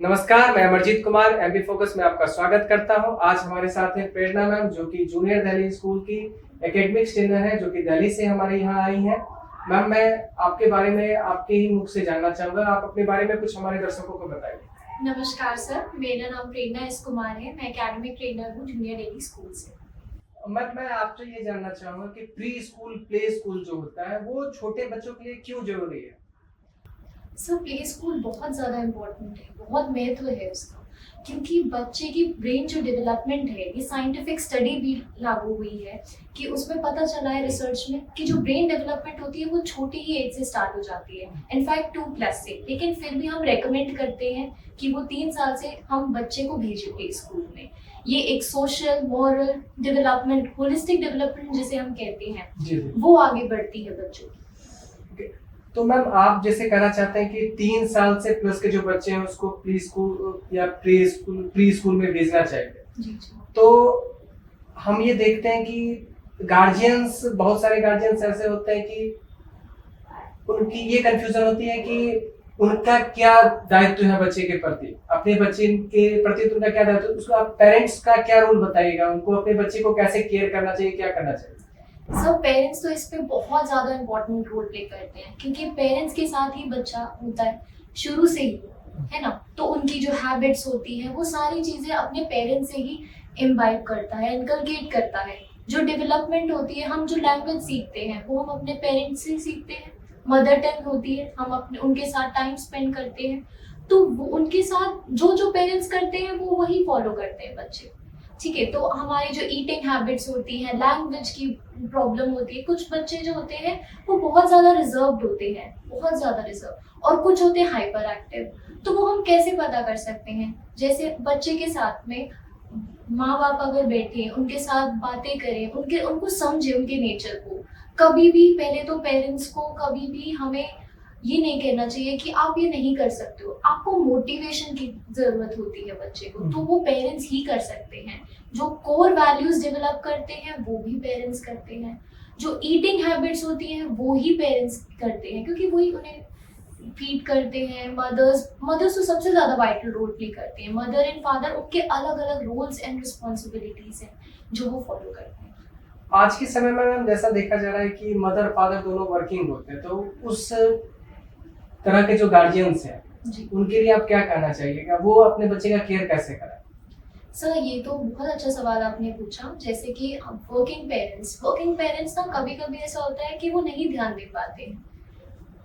नमस्कार, मैं Amarjeet Kumar MP focus में आपका स्वागत करता हूं। आज हमारे साथ हैं प्रेरणा मैम, जो कि जूनियर दिल्ली स्कूल की एकेडमिक्स ट्रेनर है, जो कि दिल्ली से हमारे यहाँ आई हैं। मैम, मैं आपके बारे में आपके ही मुख से जानना चाहूंगा। आप अपने बारे में कुछ हमारे दर्शकों को बताइए। नमस्कार सर, मेरा नाम प्रेरणा एस कुमार है। मैं एकेडमिक ट्रेनर हूँ जूनियर दिल्ली स्कूल से। मैं आपसे ये जानना चाहूंगा कि प्री स्कूल प्ले स्कूल जो होता है वो छोटे बच्चों के लिए क्यों जरूरी है? सर, प्ले स्कूल बहुत ज़्यादा इम्पोर्टेंट है, बहुत महत्व है उसका, क्योंकि बच्चे की ब्रेन जो डेवलपमेंट है, ये साइंटिफिक स्टडी भी लागू हुई है कि उसमें पता चला है रिसर्च में कि जो ब्रेन डेवलपमेंट होती है वो छोटी ही एज से स्टार्ट हो जाती है, इनफैक्ट 2+ से। लेकिन फिर भी हम रेकमेंड करते हैं कि वो 3 साल से हम बच्चे को भेजें प्ले स्कूल में। ये एक social, moral development, holistic development जिसे हम कहते हैं, जी। वो आगे बढ़ती है बच्चों की। तो मैम, आप जैसे कहना चाहते हैं कि 3 साल से प्लस के जो बच्चे हैं उसको प्री स्कूल या प्री स्कूल में भेजना चाहिए। जी जी। तो हम ये देखते हैं कि गार्जियंस, बहुत सारे गार्जियंस ऐसे होते हैं कि उनकी ये कंफ्यूजन होती है कि उनका क्या दायित्व है बच्चे के प्रति, अपने बच्चे के प्रति उनका क्या दायित्व है, उसको आप पेरेंट्स का क्या रोल बताइएगा? उनको अपने बच्चे को कैसे केयर करना चाहिए, क्या करना चाहिए? सब पेरेंट्स तो इस पे बहुत ज़्यादा इम्पोर्टेंट रोल प्ले करते हैं, क्योंकि पेरेंट्स के साथ ही बच्चा होता है शुरू से ही, है ना। तो उनकी जो हैबिट्स होती है वो सारी चीज़ें अपने पेरेंट्स से ही इम्बाइब करता है, इनकलकेट करता है। जो डेवलपमेंट होती है, हम जो लैंग्वेज सीखते हैं वो हम अपने पेरेंट्स से सीखते हैं। मदर टंग होती है, हम अपने उनके साथ टाइम स्पेंड करते हैं, तो वो उनके साथ जो जो पेरेंट्स करते हैं वो वही फॉलो करते हैं बच्चे। ठीक है, तो हमारी जो ईटिंग हैबिट्स होती हैं, लैंग्वेज की प्रॉब्लम होती है। कुछ बच्चे जो होते हैं वो बहुत ज़्यादा रिजर्व्ड होते हैं, बहुत ज़्यादा रिजर्व, और कुछ होते हैं हाइपर एक्टिव। तो वो हम कैसे पता कर सकते हैं? जैसे बच्चे के साथ में माँ बाप अगर बैठे, उनके साथ बातें करें, उनको समझे, उनके नेचर को। कभी भी पहले तो पेरेंट्स को कभी भी हमें ये नहीं कहना चाहिए कि आप ये नहीं कर सकते हो। आपको मोटिवेशन की ज़रूरत होती है बच्चे को, तो वो पेरेंट्स ही कर सकते हैं। जो कोर वैल्यूज़ डेवलप करते हैं वो भी पेरेंट्स करते हैं। जो ईटिंग हैबिट्स होती हैं वो ही पेरेंट्स करते हैं, क्योंकि वही उन्हें फीड करते हैं। मदर्स तो सबसे ज़्यादा वाइटल रोल प्ले करते हैं। मदर एंड फादर, उनके अलग अलग रोल्स एंड रिस्पॉन्सिबिलिटीज़ हैं जो वो फॉलो करते हैं। आज के समय में मैम जैसा देखा जा रहा है कि मदर फादर दोनों वर्किंग होते हैं, तो उस तरह के जो गार्जियंस हैं जी उनके लिए आप क्या कहना चाहिएगा? वो अपने बच्चे का केयर कैसे करें? सर, ये तो बहुत अच्छा सवाल आपने पूछा। जैसे कि वर्किंग पेरेंट्स ना, कभी कभी ऐसा होता है कि वो नहीं ध्यान दे पाते हैं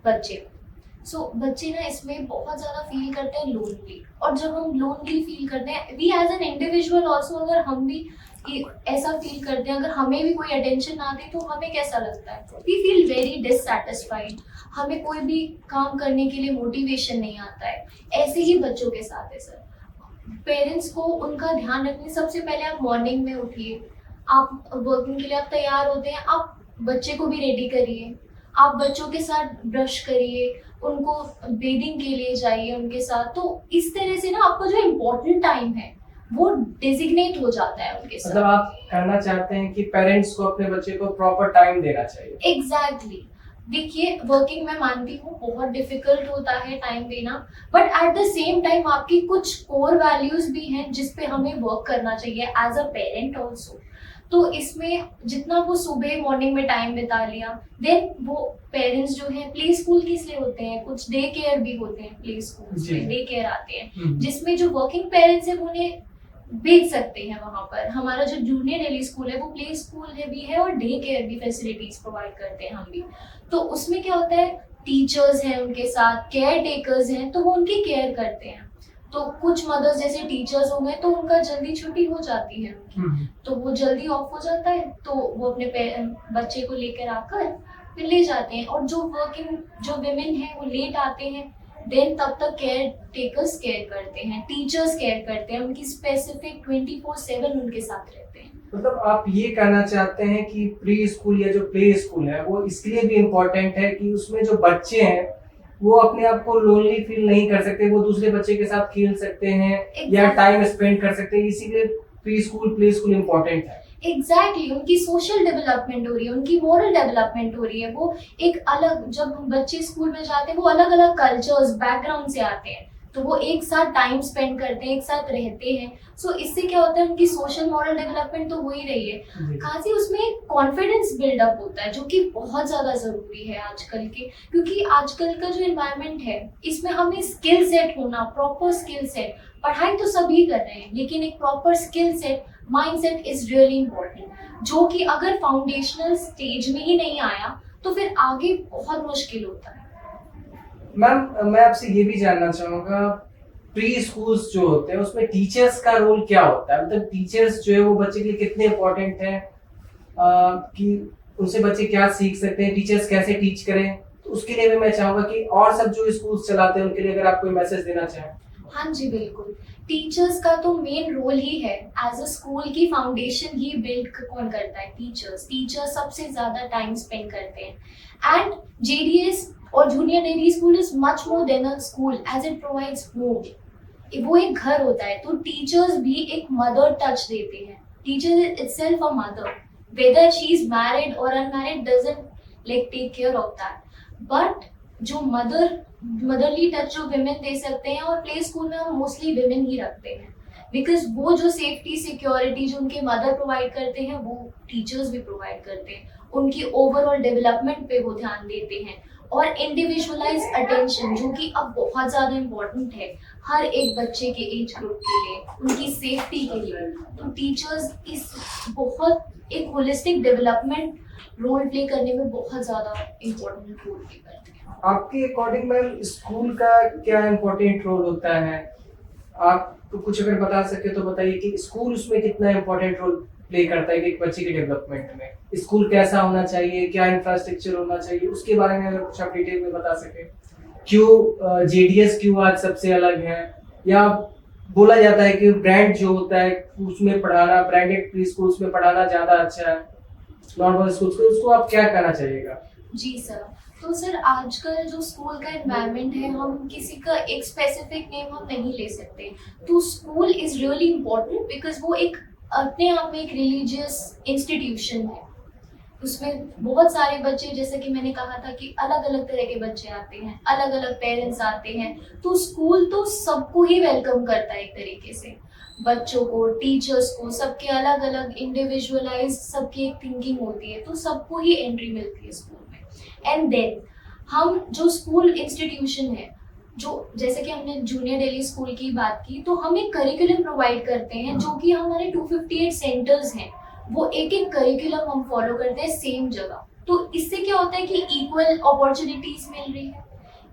बच्चे को। बच्चे ना इसमें बहुत ज़्यादा फील करते हैं लोनली, और जब हम लोनली फील करते हैं, we as an individual also, अगर हम भी ऐसा फील करते हैं, अगर हमें भी कोई अटेंशन ना दे तो हमें कैसा लगता है? We feel very dissatisfied. हमें कोई भी काम करने के लिए मोटिवेशन नहीं आता है। ऐसे ही बच्चों के साथ है सर। पेरेंट्स को उनका ध्यान रखने, सबसे पहले आप मॉर्निंग में उठिए, आप वर्किंग के लिए आप तैयार होते हैं, आप बच्चे को भी रेडी करिए, आप बच्चों के साथ ब्रश करिए, उनको बेदिंग के लिए जाइए उनके साथ। तो इस तरह से ना आपका जो इम्पोर्टेंट टाइम है वो डिजिग्नेट हो जाता है उनके साथ। मतलब आप कहना चाहते हैं कि पेरेंट्स को अपने बच्चे को प्रॉपर टाइम देना चाहिए। एग्जैक्टली। देखिए, वर्किंग मैं मानती हूँ बहुत डिफिकल्ट होता है टाइम देना, but at the same time आपकी कुछ कोर वैल्यूज भी हैं जिस पे हमें वर्क करना चाहिए एज अ पेरेंट ऑल्सो। तो इसमें जितना वो सुबह मॉर्निंग में टाइम बिता लिया, देन वो पेरेंट्स जो हैं, प्ले स्कूल किस लिए होते हैं, कुछ डे केयर भी होते हैं प्ले स्कूल में, डे केयर आते हैं जिसमें जो वर्किंग पेरेंट्स है वो उन्हें भेज सकते हैं वहाँ पर। हमारा जो जूनियर दिल्ली स्कूल है वो प्ले स्कूल है भी है, और डे केयर भी फैसिलिटीज प्रोवाइड करते हैं हम भी। तो उसमें क्या होता है, टीचर्स हैं उनके साथ, केयर टेकर्स हैं, तो वो उनकी केयर करते हैं। तो कुछ मदर्स जैसे टीचर्स हो गए तो उनका जल्दी छुट्टी हो जाती है उनकी, तो वो जल्दी ऑफ हो जाता है, तो वो अपने बच्चे को लेकर आकर फिर ले जाते हैं। और जो वर्किंग जो विमेन है वो लेट आते हैं, देन तब तक केयर टेकर्स केयर करते हैं, टीचर्स केयर करते हैं, उनकी स्पेसिफिक 24/7 उनके साथ रहते हैं। मतलब आप ये कहना चाहते हैं कि प्री स्कूल या जो प्ले स्कूल है वो इसलिए भी इम्पोर्टेंट है कि उसमें जो बच्चे हैं वो अपने आप को लोनली फील नहीं कर सकते, वो दूसरे बच्चे के साथ खेल सकते हैं या टाइम स्पेंड कर सकते हैं, इसीलिए pre school play school important है। एग्जैक्टली, उनकी सोशल डेवलपमेंट हो रही है, उनकी मोरल डेवलपमेंट हो रही है। वो एक अलग, जब बच्चे स्कूल में जाते हैं वो अलग अलग कल्चर्स बैकग्राउंड से आते हैं, तो वो एक साथ टाइम स्पेंड करते हैं, एक साथ रहते हैं। सो इससे क्या होता है, उनकी सोशल मॉरल डेवलपमेंट तो हो ही रही है, जी। खासी उसमें कॉन्फिडेंस बिल्डअप होता है, जो कि बहुत ज़्यादा ज़रूरी है आजकल के, क्योंकि आजकल का जो इन्वायरमेंट है इसमें हमें स्किल सेट होना, प्रॉपर स्किल सेट, पढ़ाई तो सभी कर रहे हैं लेकिन एक proper skill set, mind set is really important, जो कि अगर फाउंडेशनल स्टेज में ही नहीं आया तो फिर आगे बहुत मुश्किल होता है। मैम मैं आपसे ये भी जानना चाहूँगा, प्री स्कूल्स जो होते हैं उसमें टीचर्स का रोल क्या होता है? मतलब टीचर्स जो है वो बच्चे के लिए कितने इम्पोर्टेंट है, कि उनसे बच्चे क्या सीख सकते हैं, टीचर्स कैसे टीच करें? तो उसके लिए भी मैं चाहूँगा कि और सब जो स्कूल्स चलाते हैं उनके लिए अगर आप कोई मैसेज देना चाहें। हाँ जी बिल्कुल, टीचर्स का तो मेन रोल ही है, एज अ स्कूल की फाउंडेशन ही बिल्ड कौन करता है, टीचर्स सबसे ज्यादा टाइम स्पेंड करते हैं। एंड जेडीएस और junior daily school is much more than a school, as it provides home, वो एक घर होता है, तो टीचर्स भी एक मदर टच देते हैं, teacher is itself a mother, whether she is married और unmarried doesn't like take care of that, but जो मदरली टच जो विमेन दे सकते हैं, और प्ले स्कूल में हम मोस्टली विमेन ही रखते हैं, बिकॉज वो जो सेफ्टी सिक्योरिटी जो उनके मदर प्रोवाइड करते हैं वो टीचर्स भी प्रोवाइड करते हैं, उनकी ओवरऑल डेवलपमेंट पे वो ध्यान देते हैं, और इंडिविजुअलाइज अटेंशन जो कि अब बहुत ज़्यादा इम्पोर्टेंट है हर एक बच्चे के एज ग्रुप के लिए, उनकी सेफ्टी के लिए, तो टीचर्स इस बहुत एक होलिस्टिक डेवलपमेंट रोल प्ले करने में बहुत ज़्यादा इम्पोर्टेंट रोल प्ले करते हैं। आपके अकॉर्डिंग मैम स्कूल का क्या इम्पोर्टेंट रोल होता है? आप तो कुछ अगर बता सके तो बताइए कि स्कूल उसमें कितना इम्पोर्टेंट रोल प्ले करता है कि एक बच्चे के डेवलपमेंट में? स्कूल कैसा होना चाहिए, क्या इंफ्रास्ट्रक्चर होना चाहिए, उसके बारे में अगर कुछ आप डिटेल में बता सके। क्यों जेडीएस क्यों आज सबसे अलग है, या बोला जाता है कि ब्रांड जो होता है उसमें पढ़ाना, ब्रांडेड प्री स्कूल्स में पढ़ाना ज़्यादा अच्छा है नॉर्मल स्कूल्स को, उसको आप क्या कहना चाहिएगा? जी सर, तो सर आजकल जो स्कूल का एनवायरनमेंट है, हम किसी का एक स्पेसिफिक नेम हम नहीं ले सकते, तो school is really important because वो एक अपने आप में एक रिलीजियस इंस्टीट्यूशन है, उसमें बहुत सारे बच्चे, जैसे कि मैंने कहा था कि अलग अलग तरह के बच्चे आते हैं, अलग अलग पेरेंट्स आते हैं, तो स्कूल तो सबको ही वेलकम करता है एक तरीके से, बच्चों को, टीचर्स को, सबके अलग अलग इंडिविजुअलाइज सबकी एक थिंकिंग होती है, तो सबको ही एंट्री मिलती है स्कूल में। एंड देन हम जो स्कूल इंस्टीट्यूशन है, जो जैसे कि हमने जूनियर डेली स्कूल की बात की, तो हम एक करिकुलम प्रोवाइड करते हैं, जो कि हमारे 258 सेंटर्स हैं, वो एक एक करिकुलम हम फॉलो करते हैं सेम जगह, तो इससे क्या होता है कि इक्वल अपॉर्चुनिटीज मिल रही है,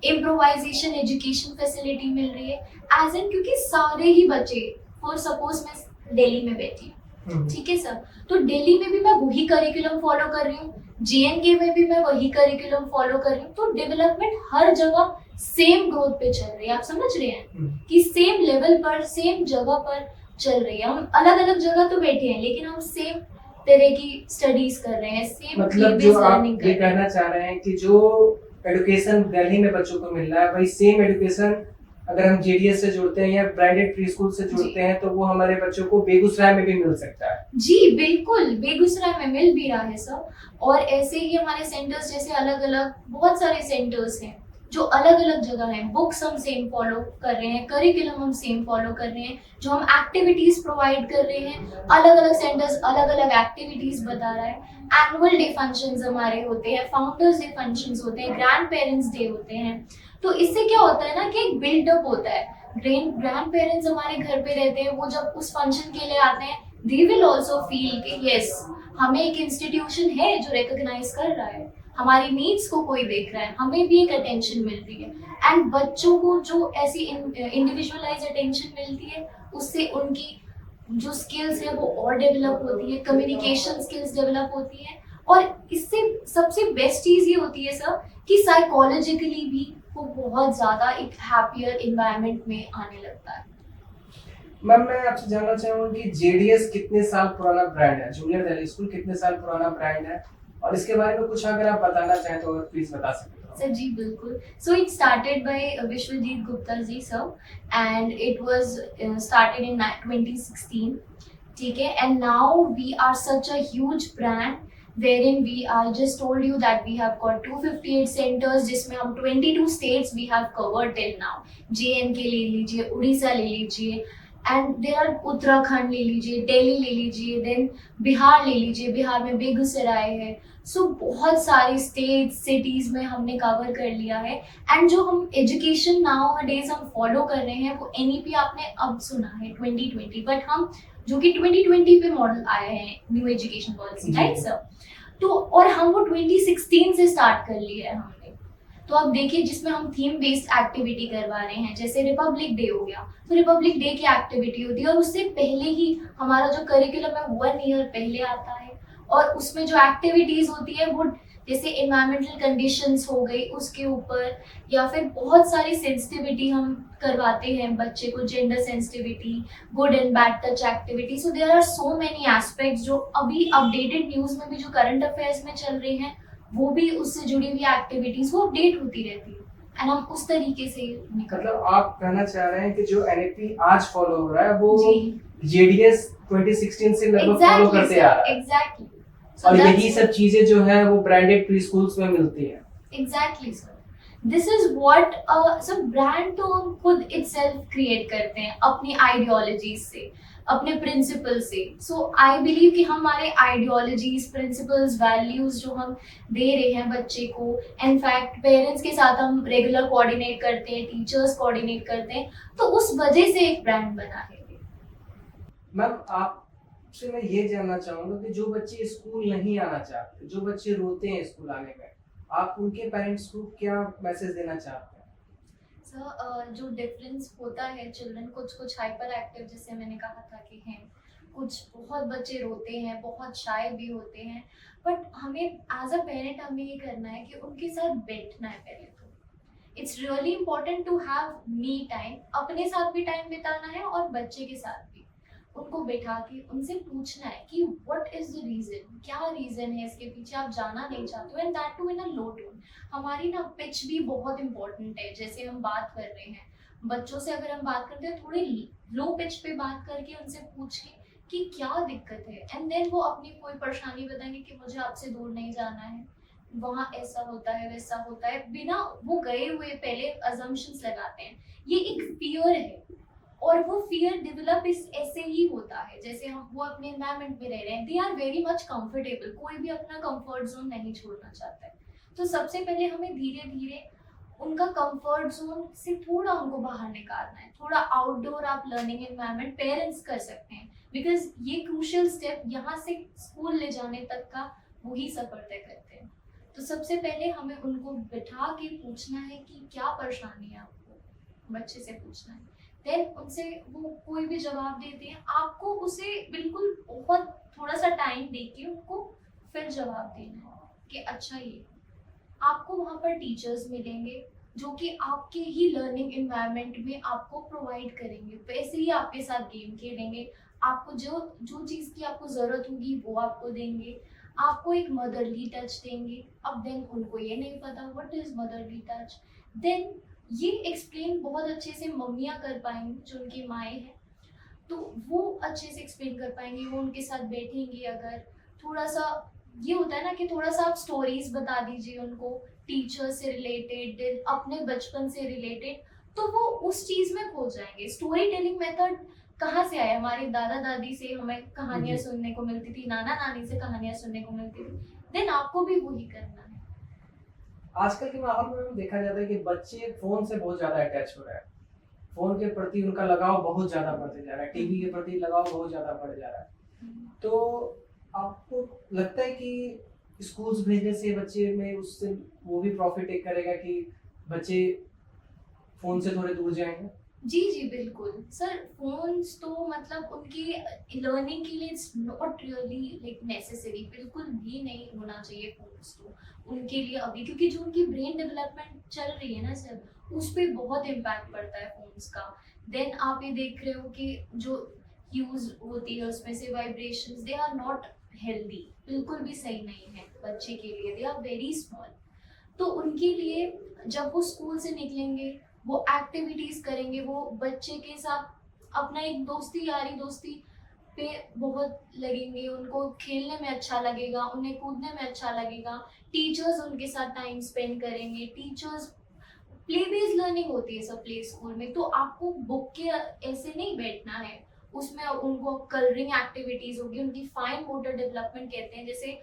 इम्प्रोवाइजेशन एजुकेशन फैसिलिटी मिल रही है, एज एन क्योंकि सारे ही बच्चे, फॉर सपोज मैं दिल्ली में बैठी हूँ, ठीक है सर, तो दिल्ली में भी मैं वही करिकुलम फॉलो कर रही हूँ, जेएनके में भी मैं वही करिकुलम फॉलो कर रही हूँ, तो डेवलपमेंट हर जगह सेम ग्रोथ पे चल रही है, आप समझ रहे हैं कि सेम लेवल पर, सेम जगह पर चल रही है, हम अलग अलग जगह तो बैठे हैं लेकिन हम सेम तरह की स्टडीज कर रहे हैं, सेम मतलब जो आप ये कहना चाह रहे हैं कि जो एजुकेशन दिल्ली में बच्चों को मिल रहा है वही सेम एजुकेशन अगर हम जेडीएस से जुड़ते हैं या ब्रांडेड प्री स्कूल से जुड़ते हैं तो वो हमारे बच्चों को बेगूसराय में भी मिल सकता है। जी बिल्कुल, बेगूसराय में मिल भी रहा है सर, और ऐसे ही हमारे सेंटर्स जैसे अलग अलग बहुत सारे सेंटर्स हैं जो अलग अलग जगह हैं, बुक्स हम सेम फॉलो कर रहे हैं, करिकुलम हम सेम फॉलो कर रहे हैं, जो हम एक्टिविटीज प्रोवाइड कर रहे हैं, अलग अलग सेंटर्स अलग अलग एक्टिविटीज बता रहा है, एनुअल डे फंक्शंस हमारे होते हैं, फाउंडर्स डे फंक्शंस होते हैं, ग्रैंड पेरेंट्स डे होते हैं, तो इससे क्या होता है ना कि एक बिल्डअप होता है, ग्रैंड पेरेंट्स हमारे घर पे रहते हैं, वो जब उस फंक्शन के लिए आते हैं, दे विल ऑल्सो फील कि यस हमें एक इंस्टीट्यूशन है जो रिकॉग्नाइज कर रहा है, हमारी नीड्स को कोई देख रहा है, हमें भी एक अटेंशन मिल रही है, एंड बच्चों को जो ऐसी इंडिविजुअलाइज अटेंशन मिलती है उससे उनकी जो स्किल्स है वो और डेवलप होती है, कम्युनिकेशन स्किल्स डेवलप होती है, और इससे सबसे बेस्ट चीज़ ये होती है सर कि साइकोलॉजिकली भी वो बहुत ज़्यादा एक हैप्पियर इन्वायरमेंट में आने लगता है। मैम मैं आपसे जानना चाहूँगा कि जेडीएस कितने साल पुराना ब्रांड है, जूनियर दिल्ली स्कूल कितने साल पुराना ब्रांड है, और इसके बारे में कुछ अगर आप बताना चाहें तो प्लीज बता सकते हो। सर जी बिल्कुल, so it started by Vishwajeet Gupta ji sir, and it was started in 2016, ठीक है, and now we are such a huge brand wherein we I just told you that we have got 258 centers जिसमें हम 22 states we have covered till now. JNK ले लीजिए, उड़ीसा ले लीजिए, and there are Uttarakhand ले लीजिए, दिल्ली ले लीजिए, देन बिहार ले लीजिए, बिहार में बेगूसराय है. सो बहुत सारी स्टेट सिटीज में हमने कवर कर लिया है. एंड जो हम एजुकेशन नाउ डेज हम फॉलो कर रहे हैं वो NEP आपने अब सुना है 2020, बट हम जो कि 2020 पे मॉडल आया है new education policy, right sir. तो और हम वो 2016 से स्टार्ट कर लिया है हमने. तो अब देखिए जिसमें हम थीम बेस्ड एक्टिविटी करवा रहे हैं, जैसे रिपब्लिक डे हो गया, तो रिपब्लिक डे की एक्टिविटी होती है और उससे पहले ही हमारा जो करिकुलम है 1 ईयर पहले आता है. और उसमें जो एक्टिविटीज होती है वो जैसे एनवायरमेंटल कंडीशंस हो गई उसके ऊपर, या फिर बहुत सारी सेंसिटिविटी हम करवाते हैं बच्चे को, gender sensitivity, good and bad touch activity. So there are so many aspects जो अभी अपडेटेड न्यूज में भी जो करंट अफेयर्स में चल रहे हैं वो भी उससे जुड़ी हुई एक्टिविटीज वो अपडेट होती रहती है. एंड हम उस तरीके से मतलब आप कहना चाह रहे हैं कि जो NEP आज फॉलो हो रहा है वो जी JDS 2016 से लगभग फॉलो करते आ रहा है. एग्जैक्टली. और यही सब चीजें जो है वो ब्रांडेड प्री स्कूल्स में मिलती है. Exactly sir. This is what सब ब्रांड तो हम खुद इटसेल्फ क्रिएट करते हैं अपनी आइडियोलॉजीज से, अपने प्रिंसिपल से. सो आई बिलीव कि हमारे आइडियोलॉजीज, प्रिंसिपल्स, वैल्यूज जो हम दे रहे हैं बच्चे को, इनफैक्ट पेरेंट्स के साथ हम रेगुलर कोऑर्डिनेट करते हैं, टीचर्स कोऑर्डिनेट करते हैं, तो उस वजह से एक ब्रांड बना है. मैम आपसे मैं ये जानना चाहूंगा कि जो बच्चे स्कूल नहीं आना चाहते, जो बच्चे रोते हैं स्कूल आने में, आप उनके पेरेंट्स को क्या मैसेज देना चाहते हैं? सर जो डिफरेंस होता है, चिल्ड्रन कुछ हाइपर एक्टिव जैसे मैंने कहा था कि हैं, कुछ बहुत बच्चे रोते हैं, बहुत शाय भी होते हैं, बट हमें एज अ पेरेंट हमें ये करना है कि उनके साथ बैठना है. पहले तो it's really important to have me time, अपने साथ भी टाइम बिताना है और बच्चे के साथ भी. उनको बैठा के उनसे पूछना है कि व्हाट इज द रीजन, क्या रीजन है इसके पीछे आप जाना नहीं चाहते हो, and that too in a low tone. हमारी ना पिच भी बहुत इंपॉर्टेंट है. जैसे हम बात कर रहे हैं बच्चों से, अगर हम बात करते हैं थोड़ी लो पिच पे बात करके उनसे पूछ के कि क्या दिक्कत है, एंड देन वो अपनी कोई परेशानी बताएंगे कि मुझे आपसे दूर नहीं जाना है, वहाँ ऐसा होता है वैसा होता है, बिना वो गए हुए पहले अजम्पशंस लगाते हैं. ये एक फियर है और वो फियर डेवलप इस ऐसे ही होता है जैसे हम वो अपने एनवायरनमेंट में रह रहे हैं. They are very much comfortable, कोई भी अपना कंफर्ट जोन नहीं छोड़ना चाहता है. तो सबसे पहले हमें धीरे धीरे उनका कंफर्ट जोन से थोड़ा उनको बाहर निकालना है. थोड़ा आउटडोर आप लर्निंग एनवायरनमेंट पेरेंट्स कर सकते हैं, बिकॉज ये क्रूशियल स्टेप यहाँ से स्कूल ले जाने तक का वही सफर तय करते हैं. तो सबसे पहले हमें उनको बिठा के पूछना है कि क्या परेशानी है आपको, बच्चे से पूछना है. देन उनसे वो कोई भी जवाब देते हैं, आपको उसे बिल्कुल बहुत थोड़ा सा टाइम देके उनको फिर जवाब देना है कि अच्छा ये. आपको वहाँ पर टीचर्स मिलेंगे जो कि आपके ही लर्निंग एनवायरनमेंट में आपको प्रोवाइड करेंगे, वैसे ही आपके साथ गेम खेलेंगे, आपको जो जो चीज़ की आपको ज़रूरत होगी वो आपको देंगे, आपको एक मदरली टच देंगे. अब देन उनको ये नहीं पता what is motherly touch, then ये एक्सप्लेन बहुत अच्छे से मम्मियाँ कर पाएंगी जो उनकी माएँ हैं, तो वो अच्छे से एक्सप्लेन कर पाएंगी. वो उनके साथ बैठेंगी, अगर थोड़ा सा ये होता है ना कि थोड़ा सा आप स्टोरीज बता दीजिए उनको टीचर से रिलेटेड, अपने बचपन से रिलेटेड, तो वो उस चीज़ में खो जाएंगे. स्टोरी टेलिंग मेथड कहाँ से आया? हमारे दादा दादी से हमें कहानियाँ सुनने को मिलती थी, नाना नानी से कहानियाँ सुनने को मिलती थी. देन आपको भी वही करना है. आजकल के माहौल में देखा जाता है कि बच्चे फोन से बहुत ज्यादा अटैच हो रहे हैं, फोन के प्रति उनका लगाव बहुत ज्यादा बढ़ते जा रहा है, टीवी के प्रति लगाव बहुत ज्यादा बढ़ जा रहा है. तो आपको लगता है कि स्कूल्स भेजने से बच्चे में उससे वो भी प्रॉफिट टेक करेगा कि बच्चे फोन से थोड़े दूर जाएंगे? जी जी बिल्कुल सर. फोन्स तो मतलब उनकी लर्निंग के लिए it's not really like necessary, बिल्कुल भी नहीं होना चाहिए फोन्स तो उनके लिए अभी, क्योंकि जो उनकी ब्रेन डेवलपमेंट चल रही है ना सर, उस पर बहुत इम्पैक्ट पड़ता है फोन्स का. देन आप ये देख रहे हो कि जो यूज होती है उसमें से vibrations, they are not healthy, बिल्कुल भी सही नहीं है बच्चे के लिए. They are very small. तो उनके लिए जब वो स्कूल से निकलेंगे, वो एक्टिविटीज करेंगे, वो बच्चे के साथ अपना एक दोस्ती यारी दोस्ती पे बहुत लगेंगे, उनको खेलने में अच्छा लगेगा, उन्हें कूदने में अच्छा लगेगा, टीचर्स उनके साथ टाइम स्पेंड करेंगे, टीचर्स प्ले बेस्ड लर्निंग होती है सब प्ले स्कूल में, तो आपको बुक के ऐसे नहीं बैठना है, उसमें उनको कलरिंग एक्टिविटीज होगी, उनकी फाइन मोटर डेवलपमेंट कहते हैं, जैसे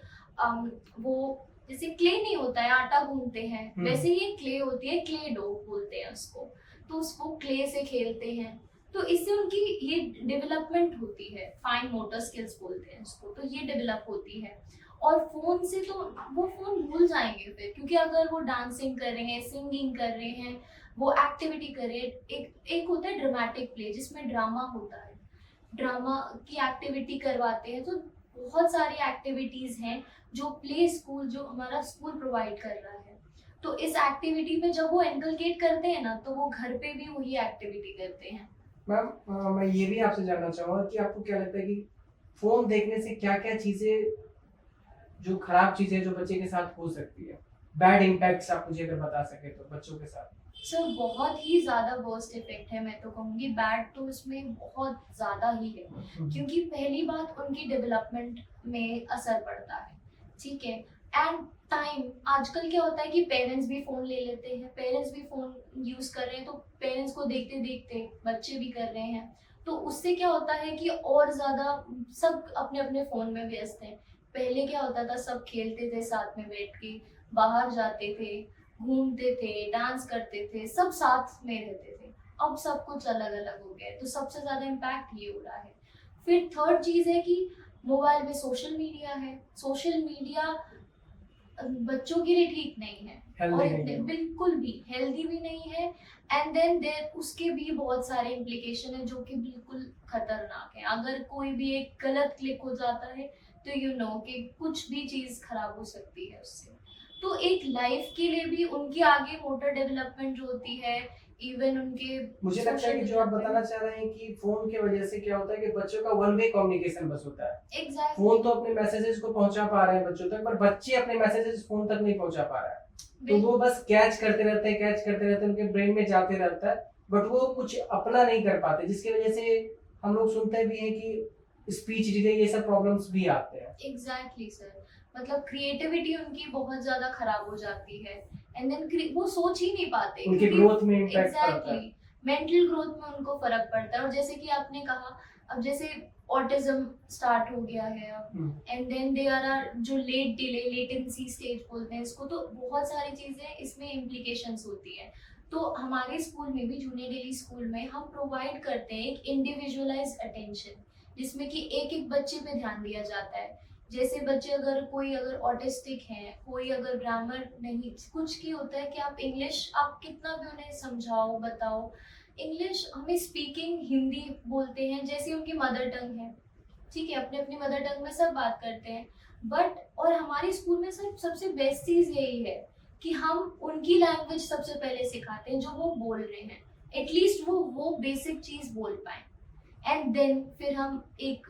वो जैसे क्ले नहीं होता है आटा गूंथते हैं, वैसे ये क्ले होती है, क्ले डो बोलते हैं उसको, तो उसको क्ले से खेलते हैं, तो इससे उनकी ये डेवलपमेंट होती है, फाइन मोटर स्किल्स बोलते हैं उसको, तो ये डेवलप होती है। और फोन से तो वो फोन भूल जाएंगे फिर, क्योंकि अगर वो डांसिंग कर रहे हैं, सिंगिंग कर रहे हैं, वो एक्टिविटी कर रहे हैं, एक होता है ड्रामेटिक प्ले जिसमें ड्रामा होता है, ड्रामा की एक्टिविटी करवाते हैं, तो बहुत सारी एक्टिविटीज हैं जो प्ले स्कूल, जो हमारा स्कूल प्रोवाइड कर रहा है। तो इस एक्टिविटी में जब वो इनकलकेट करते हैं ना, तो वो घर पे भी वही एक्टिविटी करते हैं। मैम मैं ये भी आपसे जानना चाहूँगा कि आपको क्या लगता है कि फ़ोन देखने से क्या क्या चीज़ें, जो खराब चीज़ें जो बच्चे के साथ हो सकती है, बैड इम्पैक्ट्स आप मुझे अगर बता सके तो बच्चों के साथ। सर बहुत ही ज़्यादा वर्स्ट इफेक्ट है, मैं तो कहूँगी बैड तो इसमें बहुत ज़्यादा ही है, क्योंकि पहली बात उनकी डेवलपमेंट में असर पड़ता है, ठीक है। एंड टाइम, आजकल क्या होता है कि पेरेंट्स भी फ़ोन ले लेते हैं, पेरेंट्स भी फ़ोन यूज़ कर रहे हैं, तो पेरेंट्स को देखते देखते बच्चे भी कर रहे हैं, तो उससे क्या होता है कि और ज़्यादा सब अपने अपने फ़ोन में व्यस्त हैं। पहले क्या होता था, सब खेलते थे साथ में बैठ के, बाहर जाते थे, घूमते थे, डांस करते थे, सब साथ में रहते थे। अब सब कुछ अलग अलग हो गया है, तो सबसे ज्यादा इम्पैक्ट ये हो रहा है। फिर थर्ड चीज है कि मोबाइल में सोशल मीडिया है, सोशल मीडिया बच्चों के लिए ठीक नहीं है, और बिल्कुल भी हेल्दी भी नहीं है। एंड देन देर उसके भी बहुत सारे इम्प्लीकेशन है जो कि बिल्कुल खतरनाक है। अगर कोई भी एक गलत क्लिक हो जाता है तो यू नो कि कुछ भी चीज खराब हो सकती है उससे। तो एक लाइफ के लिए भी उनकी आगे मोटर डेवलपमेंट जो होती है, इवन उनके मुझे लगता है कि जो आप बताना चाह रहे हैं कि फोन की वजह से क्या होता है कि बच्चों का वन वे कम्युनिकेशन बस होता है। एग्जैक्टली। फोन तो अपने मैसेजेस को पहुंचा पा रहे हैं बच्चों तक, पर बच्चे अपने मैसेजेस फोन तक नहीं पहुंचा पा रहा है, तो वो बस कैच करते रहते हैं, उनके ब्रेन में जाते रहता है, बट वो कुछ अपना नहीं कर पाते, जिसकी वजह से हम लोग सुनते भी हैं कि स्पीच डिले, ये सब प्रॉब्लम्स भी आते हैं। एग्जैक्टली सर, मतलब क्रिएटिविटी उनकी बहुत ज्यादा खराब हो जाती है, एंड देन वो सोच ही नहीं पाते, उनके ग्रोथ में इम्पैक्ट पड़ता है, मेंटल ग्रोथ में उनको फर्क पड़ता है। और जैसे कि आपने कहा, अब जैसे ऑटिज्म स्टार्ट हो गया है अब, एंड देन देयर आर जो लेट डिले, लेटेंसी स्टेज बोलते हैं इसको, तो बहुत सारी चीजें इसमें इम्प्लीकेशंस होती है। तो हमारे स्कूल में भी, जूनियर डेली स्कूल में, हम प्रोवाइड करते हैं एक इंडिविजुअलाइज्ड अटेंशन, जिसमें कि एक एक बच्चे पे ध्यान दिया जाता है। जैसे बच्चे अगर ऑटिस्टिक हैं, कोई अगर ग्रामर नहीं, कुछ की होता है कि आप इंग्लिश, आप कितना भी उन्हें समझाओ बताओ, इंग्लिश हमें स्पीकिंग हिंदी बोलते हैं जैसे उनकी मदर टंग है, ठीक है, अपने अपनी मदर टंग में सब बात करते हैं, बट और हमारे स्कूल में सर सबसे बेस्ट चीज़ यही है कि हम उनकी लैंग्वेज सबसे पहले सिखाते हैं जो वो बोल रहे हैं, एटलीस्ट वो बेसिक चीज़ बोल पाए, एंड देन फिर हम एक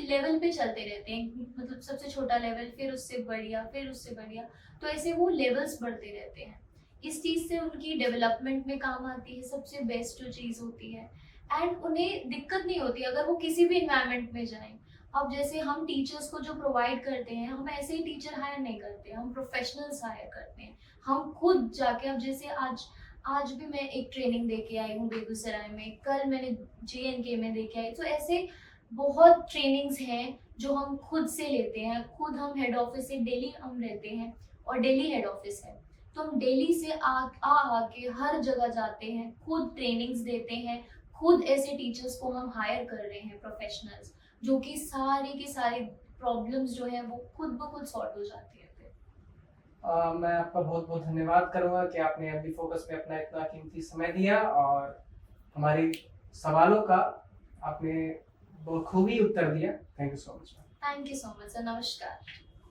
लेवल पे चलते रहते हैं, मतलब सबसे छोटा लेवल, फिर उससे बढ़िया, फिर उससे बढ़िया, तो ऐसे वो लेवल्स बढ़ते रहते हैं। इस चीज़ से उनकी डेवलपमेंट में काम आती है, सबसे बेस्ट जो चीज़ होती है, एंड उन्हें दिक्कत नहीं होती अगर वो किसी भी इन्वायरमेंट में जाएं। अब जैसे हम टीचर्स को जो प्रोवाइड करते हैं, हम ऐसे ही टीचर हायर नहीं करते, हम प्रोफेशनल्स हायर करते हैं, हम खुद जाके, अब जैसे आज भी मैं एक ट्रेनिंग दे के आई हूँ बेगूसराय में, कल मैंने JNK में दे के आई, तो ऐसे बहुत ट्रेनिंग्स हैं जो हम खुद से लेते हैं, खुद हम हेड ऑफिस से डेली हम रहते हैं, और डेली हेड ऑफिस है, तो हम डेली से आ के हर जगह जाते हैं, खुद ट्रेनिंग्स देते हैं, खुद ऐसे टीचर्स को हम हायर कर रहे हैं, प्रोफेशनल्स, जो कि सारी की सारी प्रॉब्लम्स जो है वो खुद ब खुद सॉर्ट हो जाती है। मैं आपका बहुत बहुत धन्यवाद करूंगा कि आपने एमडी फोकस में अपना इतना कीमती समय दिया और हमारे सवालों का आपने बखूबी उत्तर दिया। Thank you so much. Thank you so much sir, नमस्कार।